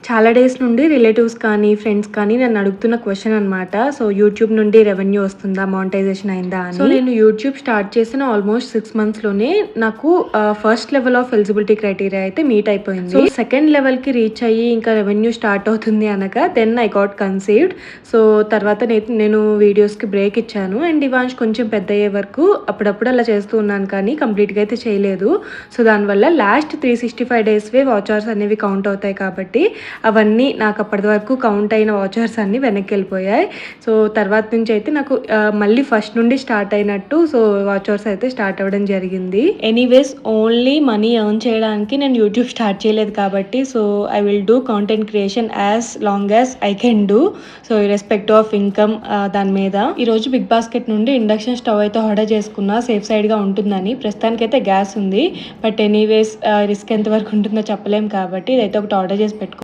చాలా డేస్ నుండి రిలేటివ్స్ కానీ, ఫ్రెండ్స్ కానీ నన్ను అడుగుతున్న క్వెషన్ అనమాట. సో, యూట్యూబ్ నుండి రెవెన్యూ వస్తుందా? మానిటైజేషన్ అయిందా అని. సో, నేను యూట్యూబ్ స్టార్ట్ చేసిన ఆల్మోస్ట్ 6 మంత్స్‌లోనే నాకు first level of eligibility criteria అయితే మీట్ అయిపోయింది. సో, సెకండ్ లెవెల్‌కి రీచ్ అయ్యి ఇంకా రెవెన్యూ స్టార్ట్ అవుతుంది అనగా then I got conceived. So, తర్వాత నేను వీడియోస్‌కి బ్రేక్ ఇచ్చాను. అండ్ ఇవాంష్ కొంచెం పెద్దయ్యే వరకు అప్పుడప్పుడు అలా చేస్తూ ఉన్నాను కానీ కంప్లీట్‌గా అయితే చేయలేదు. సో, దానివల్ల లాస్ట్ 365 డేస్‌వే వాచ్ అవర్స్ అనేవి కౌంట్ అవుతాయి కాబట్టి అవన్నీ నాకు అప్పటి వరకు కౌంట్ అయిన వాచర్స్ అన్నీ వెనక్కి వెళ్ళిపోయాయి. సో, తర్వాత నుంచి అయితే నాకు మళ్ళీ ఫస్ట్ నుండి స్టార్ట్ అయినట్టు సో, వాచర్స్ అయితే స్టార్ట్ అవ్వడం జరిగింది. ఎనీవేస్ ఓన్లీ మనీ ఎర్న్ చేయడానికి నేను యూట్యూబ్ స్టార్ట్ చేయలేదు కాబట్టి so, I will do content creation as long as I can do. So, irrespective of income దాని మీద. ఈరోజు బిగ్ బాస్కెట్ నుండి ఇండక్షన్ స్టవ్ అయితే ఆర్డర్ చేసుకున్నా సేఫ్ సైడ్గా ఉంటుందని. ప్రస్తుతానికైతే గ్యాస్ ఉంది. బట్ ఎనీవేస్ రిస్క్ ఎంతవరకు ఉంటుందో చెప్పలేం కాబట్టి ఇదైతే ఒకటి ఆర్డర్ చేసి పెట్టుకో